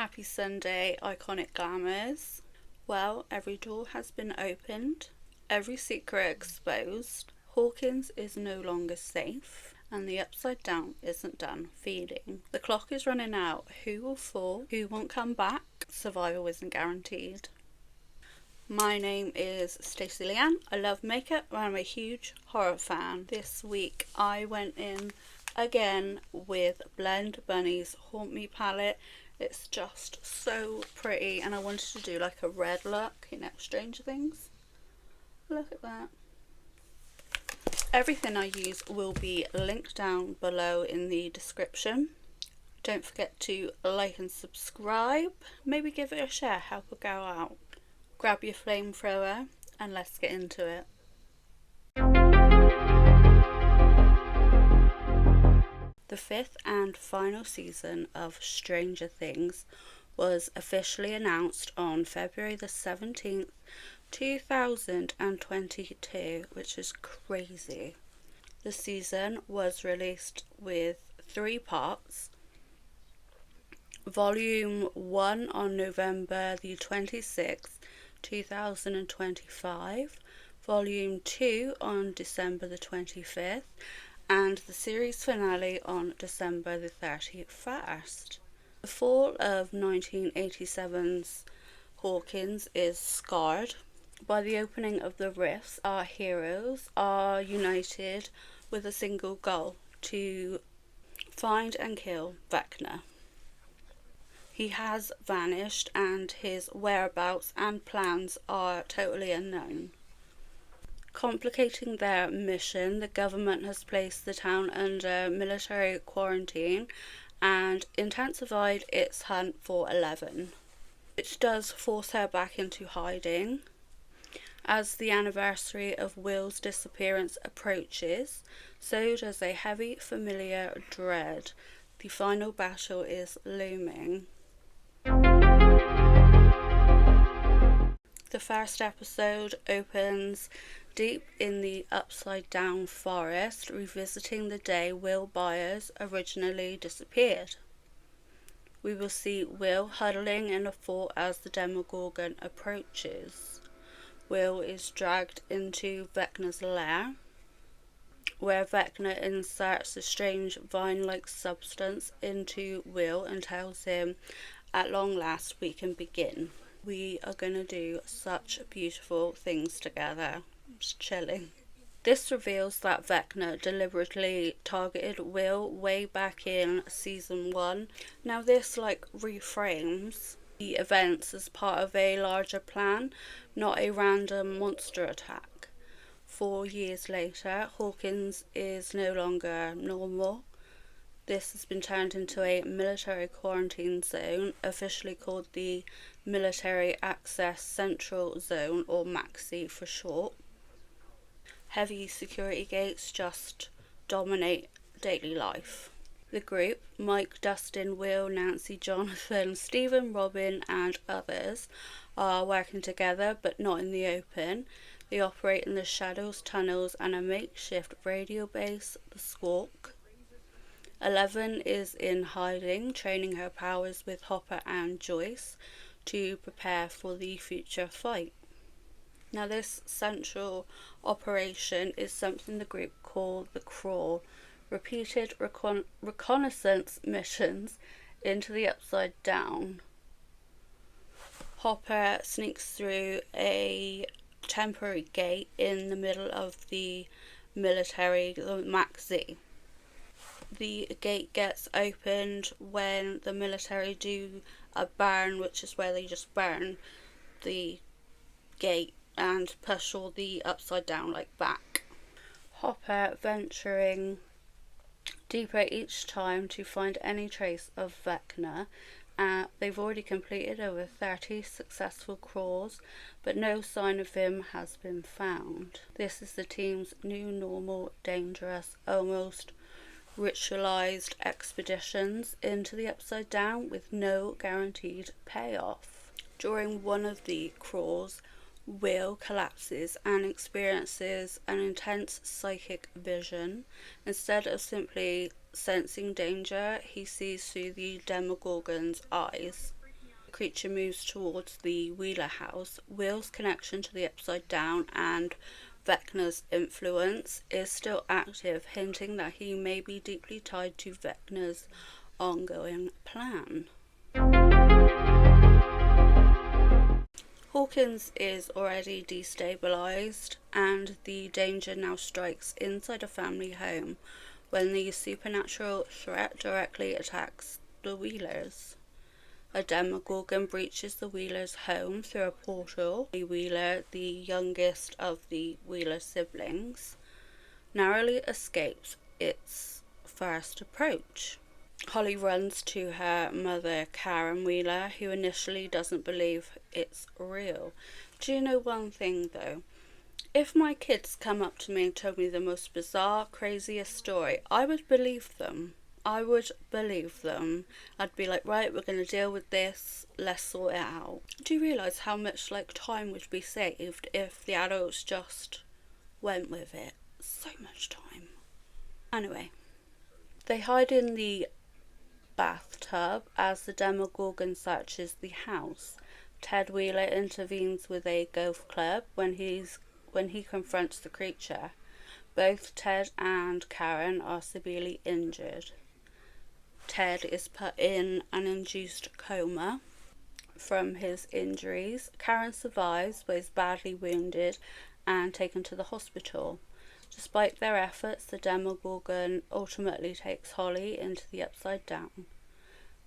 Happy Sunday, iconic Glamers. Well, every door has been opened, every secret exposed. Hawkins is no longer safe, and the upside down isn't done feeding. The clock is running out. Who will fall? Who won't come back? Survival isn't guaranteed. My name is Stacey Leanne. I love makeup and I'm a huge horror fan. This week I went in again with Blend Bunny's Haunt Me palette. It's just so pretty and I wanted to do like a red look, you know, Stranger Things. Look at that. Everything I use will be linked down below in the description. Don't forget to like and subscribe. Maybe give it a share, help it go out. Grab your flamethrower and let's get into it. The fifth and final season of Stranger Things was officially announced on February the 17th, 2022, which is crazy. The season was released with 3 parts. Volume 1 on November the 26th, 2025, Volume 2 on December the 25th, and the series finale on December the 31st. The fall of 1987's Hawkins is scarred. By the opening of the rifts, our heroes are united with a single goal: to find and kill Vecna. He has vanished and his whereabouts and plans are totally unknown. Complicating their mission, the government has placed the town under military quarantine and intensified its hunt for Eleven, which does force her back into hiding. As the anniversary of Will's disappearance approaches, so does a heavy familiar dread. The final battle is looming. The first episode opens deep in the upside down forest, revisiting the day Will Byers originally disappeared. We will see Will huddling in a fort as the Demogorgon approaches. Will is dragged into Vecna's lair, where Vecna inserts a strange vine-like substance into Will and tells him, "At long last we can begin. We are going to do such beautiful things together." Just chilling. This reveals that Vecna deliberately targeted Will way back in season 1. Now this reframes the events as part of a larger plan, not a random monster attack. 4 years later, Hawkins is no longer normal. This has been turned into a military quarantine zone, officially called the Military Access Central Zone, or MAXI for short. Heavy security gates just dominate daily life. The group, Mike, Dustin, Will, Nancy, Jonathan, Stephen, Robin and others, are working together but not in the open. They operate in the shadows, tunnels and a makeshift radio base, the Squawk. Eleven is in hiding, training her powers with Hopper and Joyce to prepare for the future fight. Now this central operation is something the group call the Crawl, repeated reconnaissance missions into the upside down. Hopper sneaks through a temporary gate in the middle of the military, the MAXI. The gate gets opened when the military do a burn, which is where they just burn the gate and push all the upside down back. Hopper venturing deeper each time to find any trace of Vecna. They've already completed over 30 successful crawls, but no sign of him has been found. This is the team's new normal, dangerous, almost ritualized expeditions into the upside down with no guaranteed payoff. During one of the crawls, Will collapses and experiences an intense psychic vision. Instead of simply sensing danger, he sees through the Demogorgon's eyes. creature moves towards the Wheeler house, Will's connection to the Upside Down and Vecna's influence is still active, hinting that he may be deeply tied to Vecna's ongoing plan. Hawkins is already destabilised, and the danger now strikes inside a family home when the supernatural threat directly attacks the Wheelers. A Demogorgon breaches the Wheelers' home through a portal. Wheeler, the youngest of the Wheeler siblings, narrowly escapes its first approach. Holly runs to her mother, Karen Wheeler, who initially doesn't believe it's real. Do you know one thing though? If my kids come up to me and told me the most bizarre, craziest story, I would believe them. I'd be like, right, we're going to deal with this, let's sort it out. Do you realise how much time would be saved if the adults just went with it? So much time. Anyway, they hide in the bathtub as the Demogorgon searches the house. Ted Wheeler intervenes with a golf club when he confronts the creature. Both Ted and Karen are severely injured. Ted is put in an induced coma from his injuries. Karen survives but is badly wounded and taken to the hospital. Despite their efforts, the Demogorgon ultimately takes Holly into the Upside Down.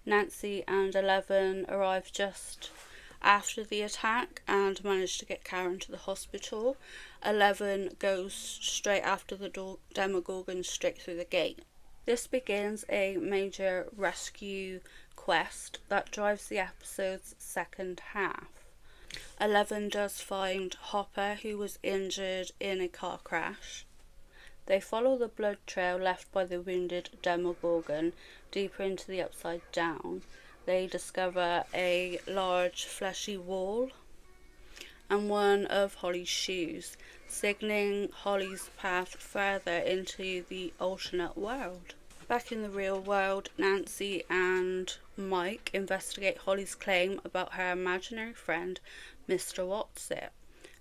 Nancy and 11 arrive just after the attack and manage to get Karen to the hospital. 11 goes straight after the Demogorgon straight through the gate. This begins a major rescue quest that drives the episode's second half. 11 does find Hopper, who was injured in a car crash. They follow the blood trail left by the wounded Demogorgon deeper into the Upside Down. They discover a large fleshy wall and one of Holly's shoes, signalling Holly's path further into the alternate world. Back in the real world, Nancy and Mike investigate Holly's claim about her imaginary friend, Mr. Whatsit.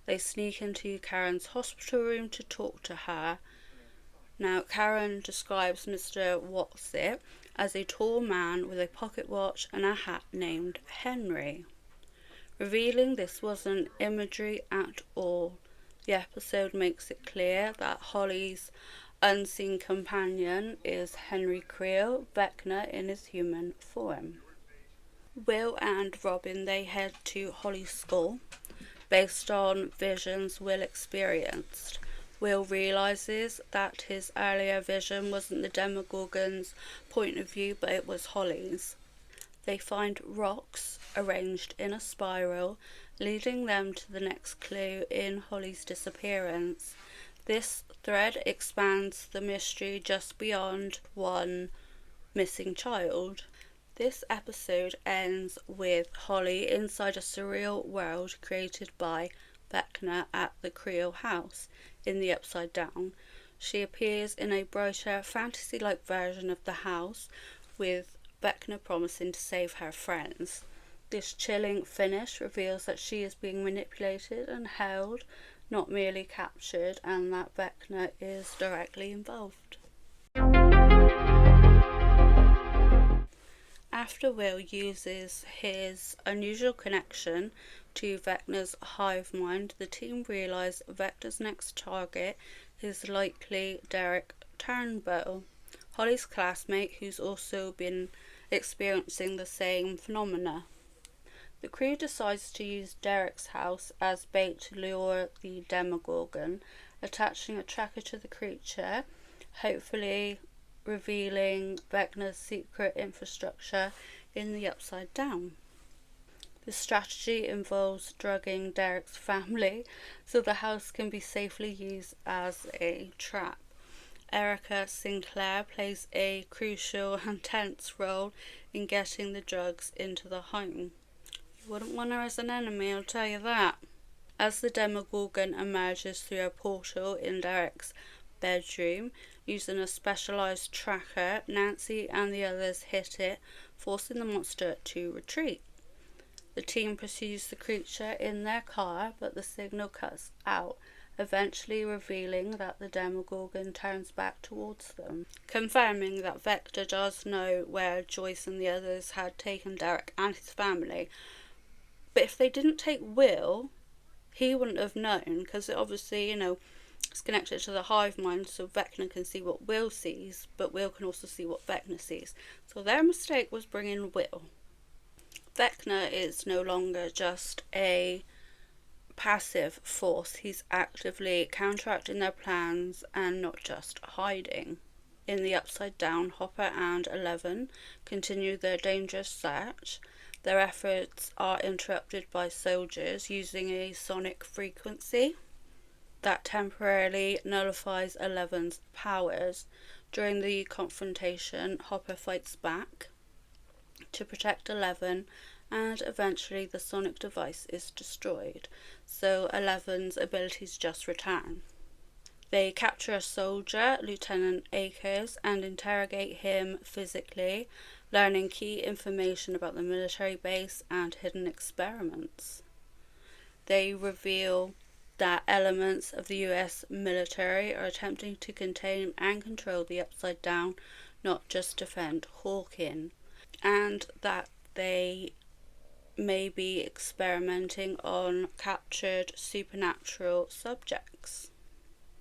They sneak into Karen's hospital room to talk to her. Now, Karen describes Mr. Whatsit as a tall man with a pocket watch and a hat named Henry, revealing this wasn't imagery at all. The episode makes it clear that Holly's unseen companion is Henry Creel, Vecna in his human form. Will and Robin, they head to Holly's school based on visions Will experienced. Will realises that his earlier vision wasn't the Demogorgon's point of view, but it was Holly's. They find rocks arranged in a spiral, leading them to the next clue in Holly's disappearance. This thread expands the mystery just beyond one missing child. This episode ends with Holly inside a surreal world created by Vecna at the Creel house in the Upside Down. She appears in a brighter, fantasy-like version of the house, with Vecna promising to save her friends. This chilling finish reveals that she is being manipulated and held, not merely captured, and that Vecna is directly involved. After Will uses his unusual connection to Vecna's hive mind, the team realise Vecna's next target is likely Derek Turnbow, Holly's classmate who's also been experiencing the same phenomena. The crew decides to use Derek's house as bait to lure the Demogorgon, attaching a tracker to the creature, hopefully revealing Vecna's secret infrastructure in the Upside Down. The strategy involves drugging Derek's family so the house can be safely used as a trap. Erica Sinclair plays a crucial and tense role in getting the drugs into the home. You wouldn't want her as an enemy, I'll tell you that. As the Demogorgon emerges through a portal in Derek's bedroom, using a specialised tracker, Nancy and the others hit it, forcing the monster to retreat. The team pursues the creature in their car, but the signal cuts out, eventually revealing that the Demogorgon turns back towards them, confirming that Vecna does know where Joyce and the others had taken Derek and his family. But if they didn't take Will, he wouldn't have known, because it obviously, it's connected to the hive mind, so Vecna can see what Will sees, but Will can also see what Vecna sees. So their mistake was bringing Will. Vecna is no longer just a passive force, he's actively counteracting their plans and not just hiding. In the Upside Down, Hopper and 11 continue their dangerous search. Their efforts are interrupted by soldiers using a sonic frequency that temporarily nullifies 11's powers. During the confrontation, Hopper fights back to protect 11, and eventually the sonic device is destroyed, so 11's abilities just return. They capture a soldier, Lieutenant Akers, and interrogate him physically, learning key information about the military base and hidden experiments. They reveal that elements of the US military are attempting to contain and control the Upside Down, not just defend Hawkins, and that they may be experimenting on captured supernatural subjects.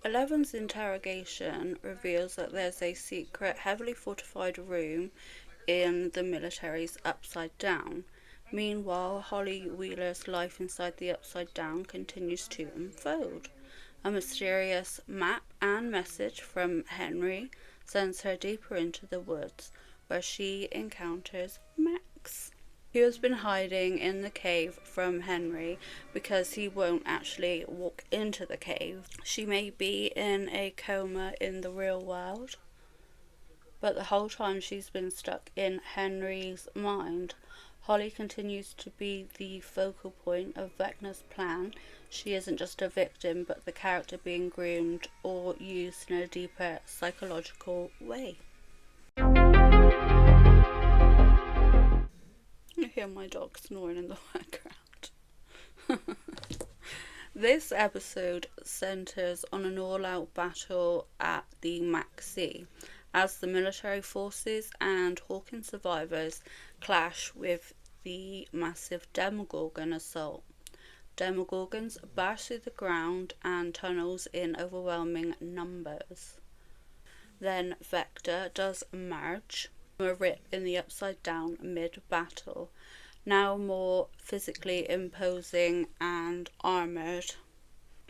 11's interrogation reveals that there's a secret, heavily fortified room in the military's Upside Down. Meanwhile, Holly Wheeler's life inside the Upside Down continues to unfold. A mysterious map and message from Henry sends her deeper into the woods, where she encounters Max, who has been hiding in the cave from Henry because he won't actually walk into the cave. She may be in a coma in the real world, but the whole time she's been stuck in Henry's mind. Holly continues to be the focal point of Vecna's plan. She isn't just a victim, but the character being groomed or used in a deeper psychological way. I hear my dog snoring in the background. This episode centres on an all-out battle at the Maxi, as the military forces and Hawkins survivors clash with the massive Demogorgon assault. Demogorgons burst through the ground and tunnels in overwhelming numbers. Then Vecna does emerge from a rip in the Upside Down mid-battle. Now more physically imposing and armoured,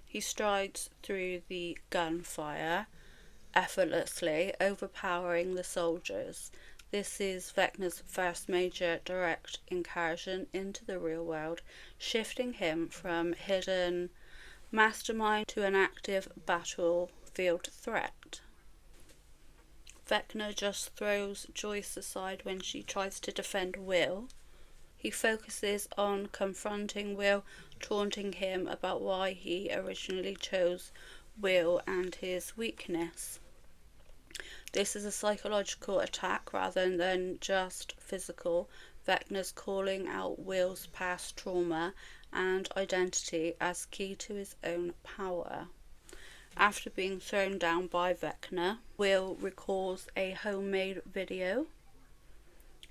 he strides through the gunfire, effortlessly overpowering the soldiers. This is Vecna's first major direct incursion into the real world, shifting him from hidden mastermind to an active battlefield threat. Vecna just throws Joyce aside when she tries to defend Will. He focuses on confronting Will, taunting him about why he originally chose Will and his weakness. This is a psychological attack rather than just physical. Vecna's calling out Will's past trauma and identity as key to his own power. After being thrown down by Vecna, Will recalls a homemade video.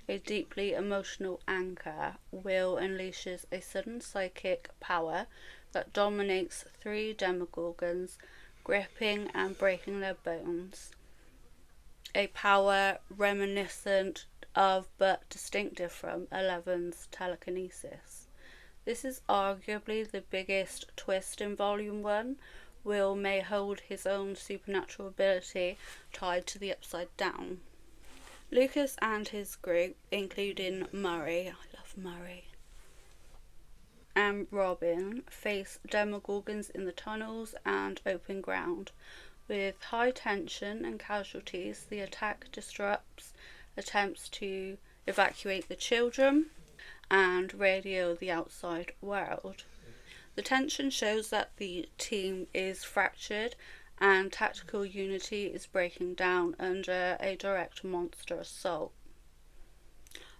A deeply emotional anchor, Will unleashes a sudden psychic power that dominates 3 Demogorgons, gripping and breaking their bones. A power reminiscent of but distinctive from 11's telekinesis. This is arguably the biggest twist in Volume 1. Will may hold his own supernatural ability tied to the Upside Down. Lucas and his group, including Murray, I love Murray, and Robin, face Demogorgons in the tunnels and open ground. With high tension and casualties, the attack disrupts attempts to evacuate the children and radio the outside world. The tension shows that the team is fractured and tactical unity is breaking down under a direct monster assault.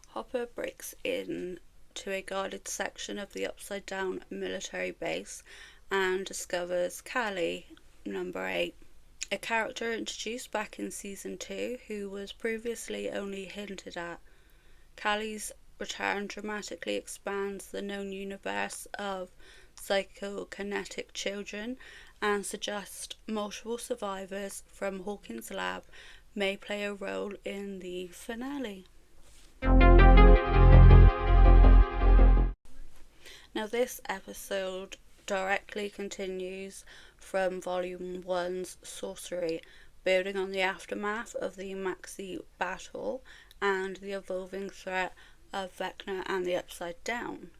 Hopper breaks in to a guarded section of the upside down military base and discovers Callie, number 8. A character introduced back in season 2 who was previously only hinted at. Callie's return dramatically expands the known universe of psychokinetic children and suggests multiple survivors from Hawkins' lab may play a role in the finale. Now this episode directly continues from Volume 1's Sorcery, building on the aftermath of the Maxi battle and the evolving threat of Vecna and the Upside Down.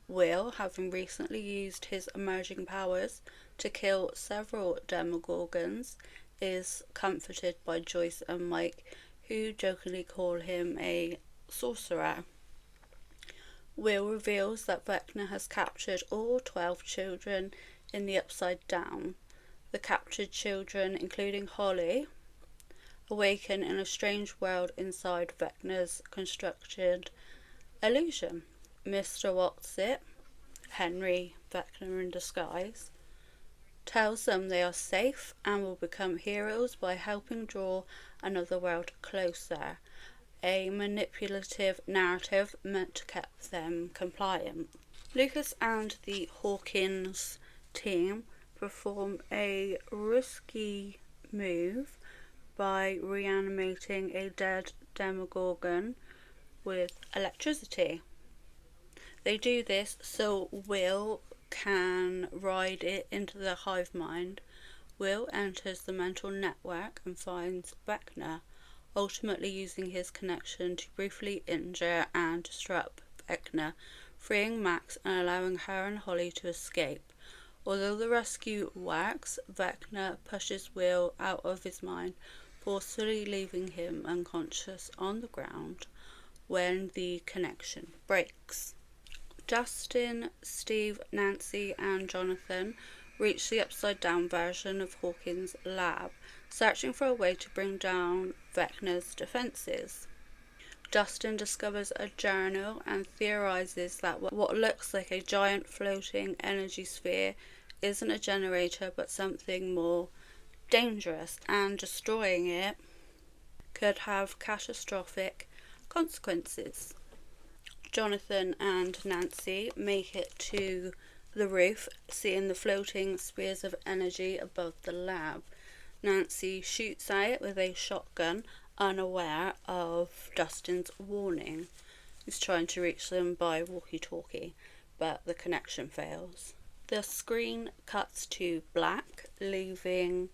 Will, having recently used his emerging powers to kill several Demogorgons, is comforted by Joyce and Mike, who jokingly call him a sorcerer. Will reveals that Vecna has captured all 12 children in the Upside Down. The captured children, including Holly, awaken in a strange world inside Vecna's constructed illusion. Mr. What's-It, Henry, Vecna in disguise, tells them they are safe and will become heroes by helping draw another world closer, a manipulative narrative meant to keep them compliant. Lucas and the Hawkins team perform a risky move by reanimating a dead Demogorgon with electricity. They do this so Will can ride it into the hive mind. Will enters the mental network and finds Vecna, ultimately using his connection to briefly injure and disrupt Vecna, freeing Max and allowing her and Holly to escape. Although the rescue works, Vecna pushes Will out of his mind, forcefully leaving him unconscious on the ground when the connection breaks. Justin, Steve, Nancy and Jonathan reach the upside down version of Hawkins' lab, searching for a way to bring down Vecna's defences. Justin discovers a journal and theorises that what looks like a giant floating energy sphere isn't a generator but something more dangerous, and destroying it could have catastrophic consequences. Jonathan and Nancy make it to the roof, seeing the floating spheres of energy above the lab. Nancy shoots at it with a shotgun, unaware of Justin's warning. He's trying to reach them by walkie-talkie, but the connection fails. The screen cuts to black, leaving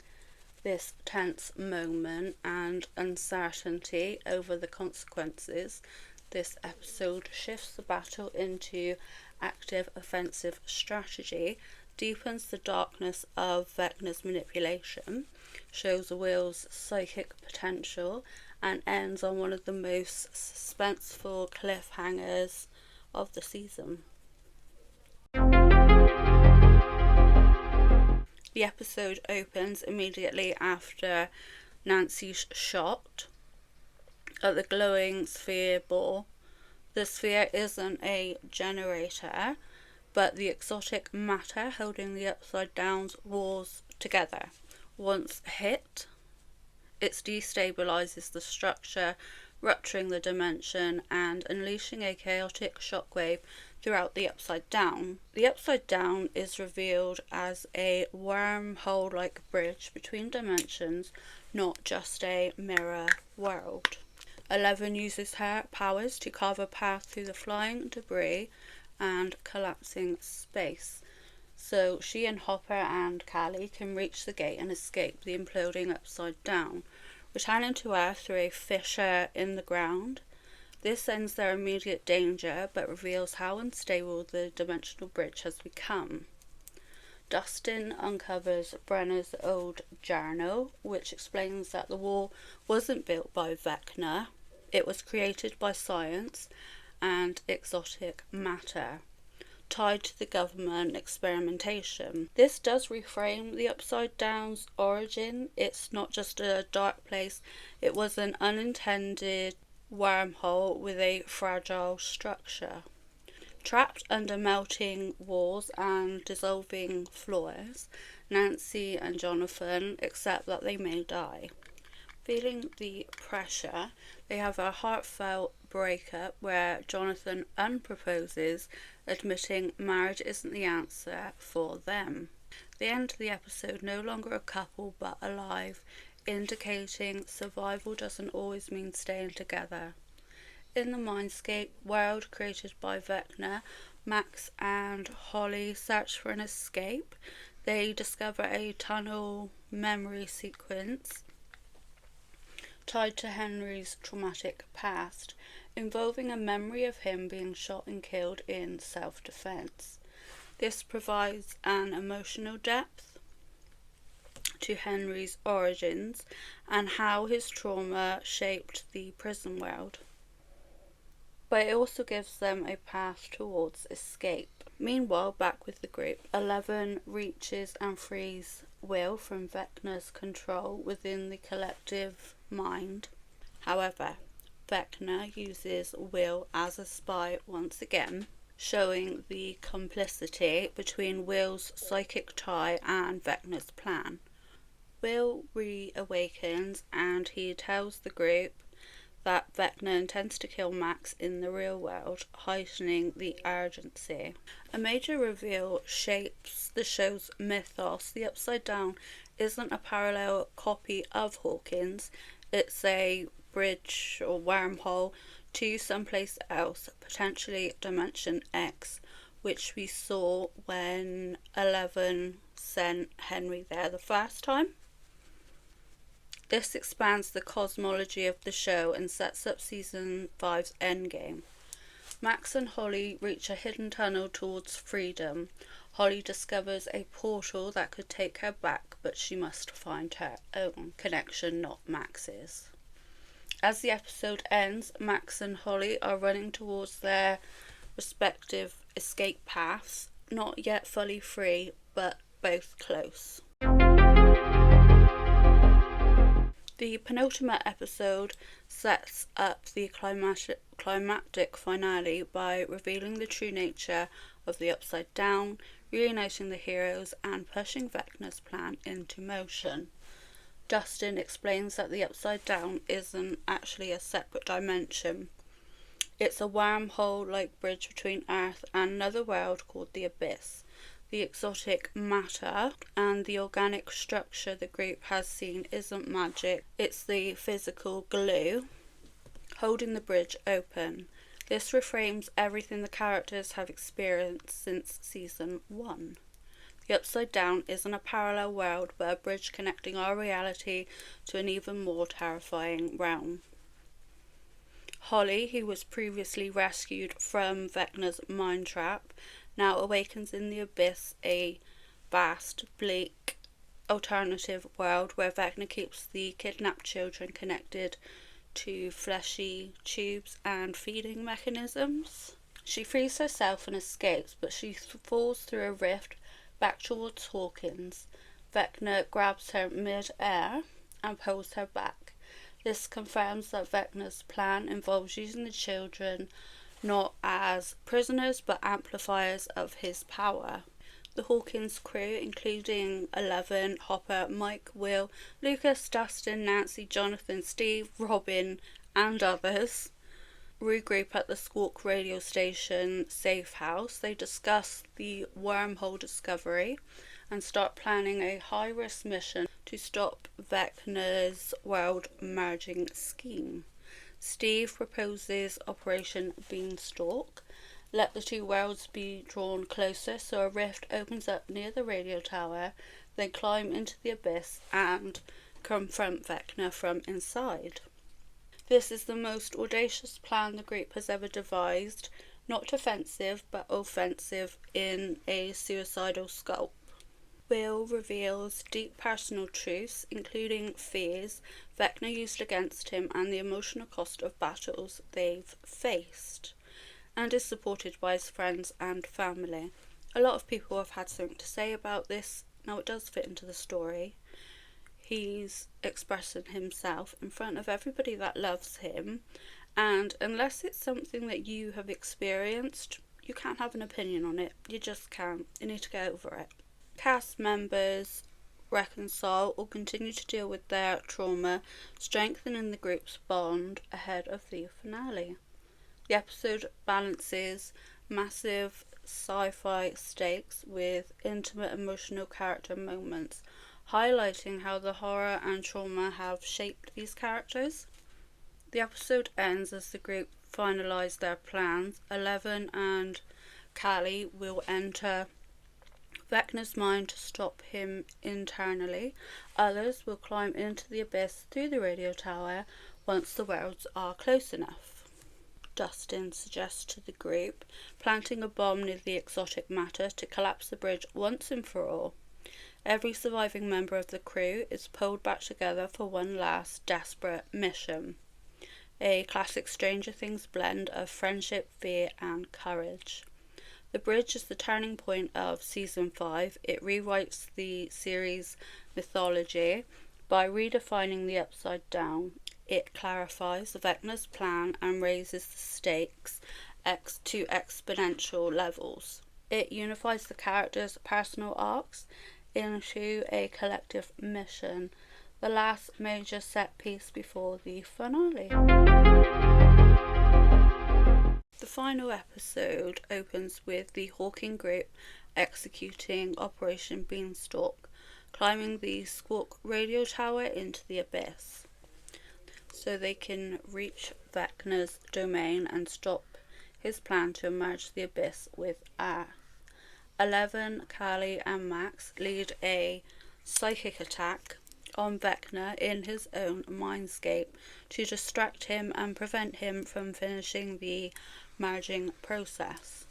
this tense moment and uncertainty over the consequences. This episode shifts the battle into active offensive strategy, deepens the darkness of Vecna's manipulation, shows Will's psychic potential, and ends on one of the most suspenseful cliffhangers of the season. The episode opens immediately after Nancy's shot at the glowing sphere ball. The sphere isn't a generator, but the exotic matter holding the Upside Down's walls together. Once hit, it destabilizes the structure, rupturing the dimension and unleashing a chaotic shockwave throughout the Upside Down. The Upside Down is revealed as a wormhole-like bridge between dimensions, not just a mirror world. 11 uses her powers to carve a path through the flying debris and collapsing space, so she and Hopper and Callie can reach the gate and escape the imploding Upside Down, returning to Earth through a fissure in the ground. This ends their immediate danger, but reveals how unstable the dimensional bridge has become. Dustin uncovers Brenner's old journal, which explains that the wall wasn't built by Vecna. It was created by science and exotic matter, tied to the government experimentation. This does reframe the Upside Down's origin. It's not just a dark place, it was an unintended wormhole with a fragile structure. Trapped under melting walls and dissolving floors, Nancy and Jonathan accept that they may die. Feeling the pressure, they have a heartfelt breakup where Jonathan unproposes, admitting marriage isn't the answer for them. They end the episode no longer a couple but alive, indicating survival doesn't always mean staying together. In the mindscape world created by Vecna, Max and Holly search for an escape. They discover a tunnel memory sequence tied to Henry's traumatic past, involving a memory of him being shot and killed in self-defense. This provides an emotional depth to Henry's origins and how his trauma shaped the prison world. But it also gives them a path towards escape. Meanwhile, back with the group, 11 reaches and frees Will from Vecna's control within the collective mind. However, Vecna uses Will as a spy once again, showing the complicity between Will's psychic tie and Vecna's plan. Will reawakens and he tells the group that Vecna intends to kill Max in the real world, heightening the urgency. A major reveal shapes the show's mythos. The Upside Down isn't a parallel copy of Hawkins, it's a bridge or wormhole to someplace else, potentially Dimension X, which we saw when 11 sent Henry there the first time. This expands the cosmology of the show and sets up season 5's endgame. Max and Holly reach a hidden tunnel towards freedom. Holly discovers a portal that could take her back, but she must find her own connection, not Max's. As the episode ends, Max and Holly are running towards their respective escape paths, not yet fully free, but both close. The penultimate episode sets up the climactic finale by revealing the true nature of the Upside Down, reuniting the heroes and pushing Vecna's plan into motion. Dustin explains that the Upside Down isn't actually a separate dimension. It's a wormhole-like bridge between Earth and another world called the Abyss. The exotic matter and the organic structure the group has seen isn't magic, it's the physical glue holding the bridge open. This reframes everything the characters have experienced since season 1. The Upside Down isn't a parallel world but a bridge connecting our reality to an even more terrifying realm. Holly, who was previously rescued from Vecna's mind trap, now awakens in the Abyss, a vast, bleak, alternative world where Vecna keeps the kidnapped children connected to fleshy tubes and feeding mechanisms. She frees herself and escapes, but she falls through a rift back towards Hawkins. Vecna grabs her mid-air and pulls her back. This confirms that Vecna's plan involves using the children not as prisoners but amplifiers of his power. The Hawkins crew, including 11, Hopper, Mike, Will, Lucas, Dustin, Nancy, Jonathan, Steve, Robin and others, regroup at the Squawk radio station Safe House. They discuss the wormhole discovery and start planning a high-risk mission to stop Vecna's world merging scheme. Steve proposes Operation Beanstalk. Let the two worlds be drawn closer so a rift opens up near the radio tower. They climb into the abyss and confront Vecna from inside. This is the most audacious plan the group has ever devised, not defensive but offensive in a suicidal sculpt. Will reveals deep personal truths, including fears Vecna used against him and the emotional cost of battles they've faced, and is supported by his friends and family. A lot of people have had something to say about this. Now it does fit into the story. He's expressing himself in front of everybody that loves him, and unless it's something that you have experienced, You can't have an opinion on it. You just can't. You need to get over it. Cast members reconcile or continue to deal with their trauma, strengthening the group's bond ahead of the finale. The episode balances massive sci-fi stakes with intimate emotional character moments, highlighting how the horror and trauma have shaped these characters. The episode ends as the group finalise their plans. 11 and Callie will enter Vecna's mind to stop him internally. Others will climb into the abyss through the radio tower once the worlds are close enough. Dustin suggests to the group planting a bomb near the exotic matter to collapse the bridge once and for all. Every surviving member of the crew is pulled back together for one last desperate mission. A classic Stranger Things blend of friendship, fear and courage. The bridge is the turning point of Season 5. It rewrites the series' mythology by redefining the Upside Down. It clarifies Vecna's plan and raises the stakes to exponential levels. It unifies the characters' personal arcs into a collective mission, the last major set piece before the finale. The final episode opens with the Hawkins group executing Operation Beanstalk, climbing the Squawk radio tower into the abyss, so they can reach Vecna's domain and stop his plan to emerge the abyss with A. 11, Callie and Max lead a psychic attack on Vecna in his own mindscape to distract him and prevent him from finishing the merging process.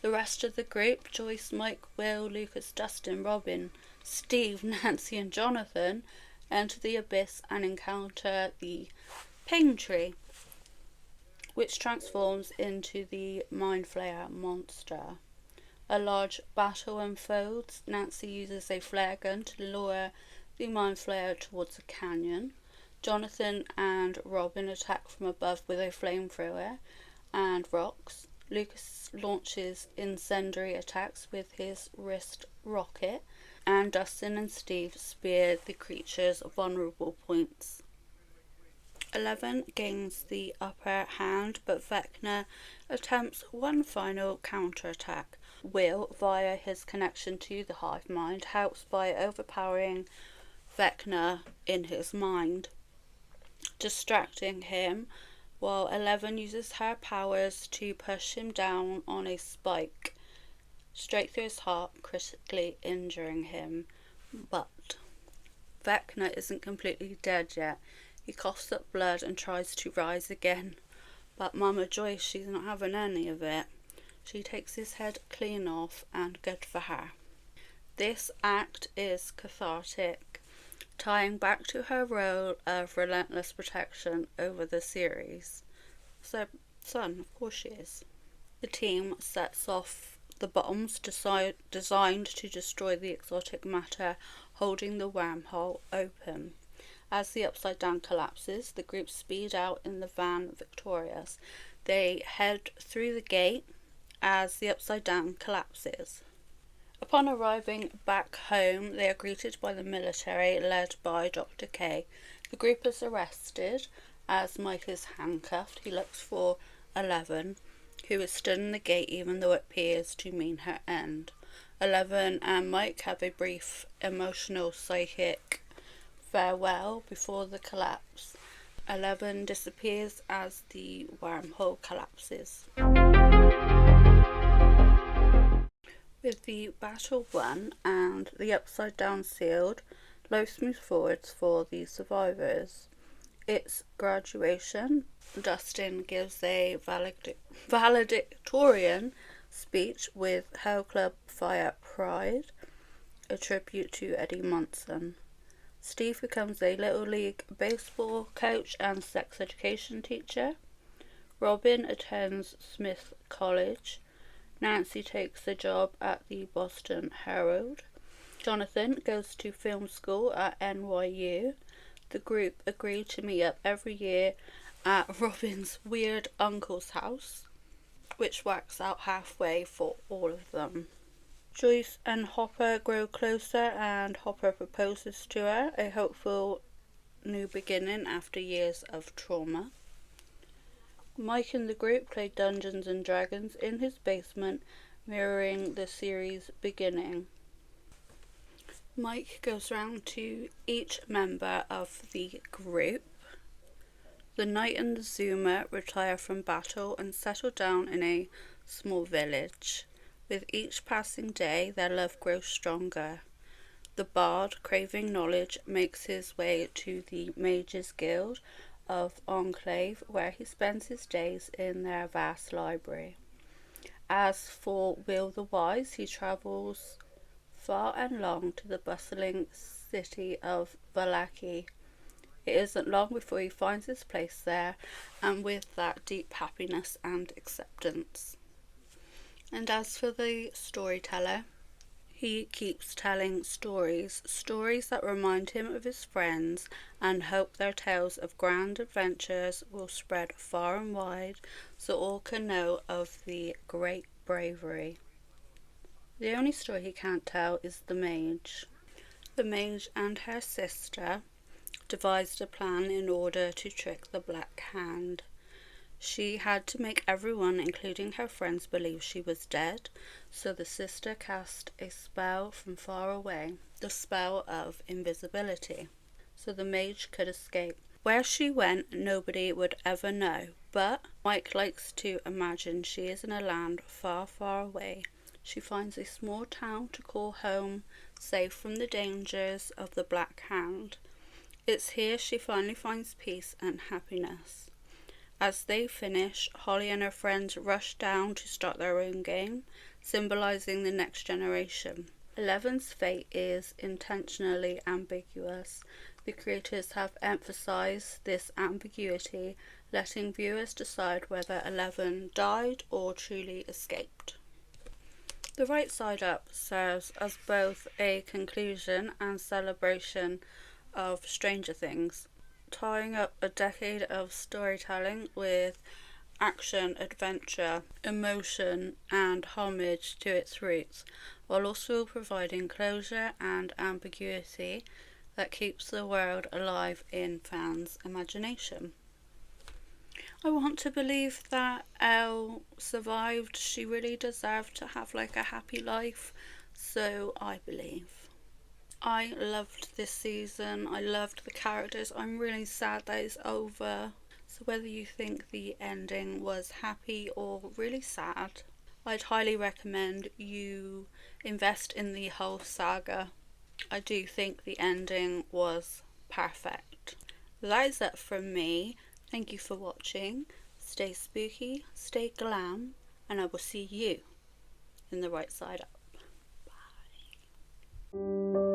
The rest of the group, Joyce, Mike, Will, Lucas, Dustin, Robin, Steve, Nancy and Jonathan, enter the abyss and encounter the Ping Tree, which transforms into the Mind Flayer monster. A large battle unfolds. Nancy uses a flare gun to lure the Mind Flayer towards a canyon. Jonathan and Robin attack from above with a flamethrower and rocks. Lucas launches incendiary attacks with his wrist rocket, and Dustin and Steve spear the creature's vulnerable points. 11 gains the upper hand, but Vecna attempts one final counterattack. Will, via his connection to the hive mind, helps by overpowering Vecna in his mind, distracting him, while 11 uses her powers to push him down on a spike straight through his heart, critically injuring him. But Vecna isn't completely dead yet. He coughs up blood and tries to rise again, but Mama Joyce, she's not having any of it. She takes his head clean off, and good for her. This act is cathartic, tying back to her role of relentless protection over the series. So, son, of course she is. The team sets off the bombs designed to destroy the exotic matter, holding the wormhole open. As the Upside Down collapses, the group speed out in the van victorious. They head through the gate as the Upside Down collapses. Upon arriving back home, they are greeted by the military, led by Dr. K. The group is arrested as Mike is handcuffed. He looks for 11, who is stood in the gate even though it appears to mean her end. 11 and Mike have a brief emotional psychic farewell before the collapse. 11 disappears as the wormhole collapses. With the battle won and the Upside Down sealed, life moves forwards for the survivors. It's graduation. Dustin gives a valedictorian speech with Hell Club Fire Pride, a tribute to Eddie Munson. Steve becomes a Little League baseball coach and sex education teacher. Robin attends Smith College. Nancy takes a job at the Boston Herald. Jonathan goes to film school at NYU. The group agree to meet up every year at Robin's weird uncle's house. which works out halfway for all of them. Joyce and Hopper grow closer and Hopper proposes to her, a hopeful new beginning after years of trauma. Mike and the group play Dungeons and Dragons in his basement, mirroring the series' beginning. Mike goes round to each member of the group. The knight and the zoomer retire from battle and settle down in a small village. With each passing day, their love grows stronger. The bard, craving knowledge, makes his way to the Mages Guild of Enclave, where he spends his days in their vast library. As for Will the Wise, he travels far and long to the bustling city of Valaki. It isn't long before he finds his place there, and with that deep happiness and acceptance. And as for the storyteller, he keeps telling stories that remind him of his friends and hope their tales of grand adventures will spread far and wide so all can know of the great bravery. The only story he can't tell is the mage. The mage and her sister devised a plan in order to trick the Black Hand. She had to make everyone, including her friends, believe she was dead, so the sister cast a spell from far away, the spell of invisibility, so the mage could escape. Where she went, nobody would ever know, but Mike likes to imagine she is in a land far, far away. She finds a small town to call home, safe from the dangers of the Black Hand. It's here she finally finds peace and happiness. As they finish, Holly and her friends rush down to start their own game, symbolising the next generation. 11's fate is intentionally ambiguous. The creators have emphasised this ambiguity, letting viewers decide whether 11 died or truly escaped. The right side up serves as both a conclusion and celebration of Stranger Things, tying up a decade of storytelling with action, adventure, emotion and homage to its roots, while also providing closure and ambiguity that keeps the world alive in fans' imagination. I want to believe that Elle survived. She really deserved to have like a happy life, so I believe. I loved this season. I loved the characters. I'm really sad that it's over. So whether you think the ending was happy or really sad, I'd highly recommend you invest in the whole saga. I do think the ending was perfect. That is it from me. Thank you for watching. Stay spooky, stay glam, and I will see you in the right side up. Bye.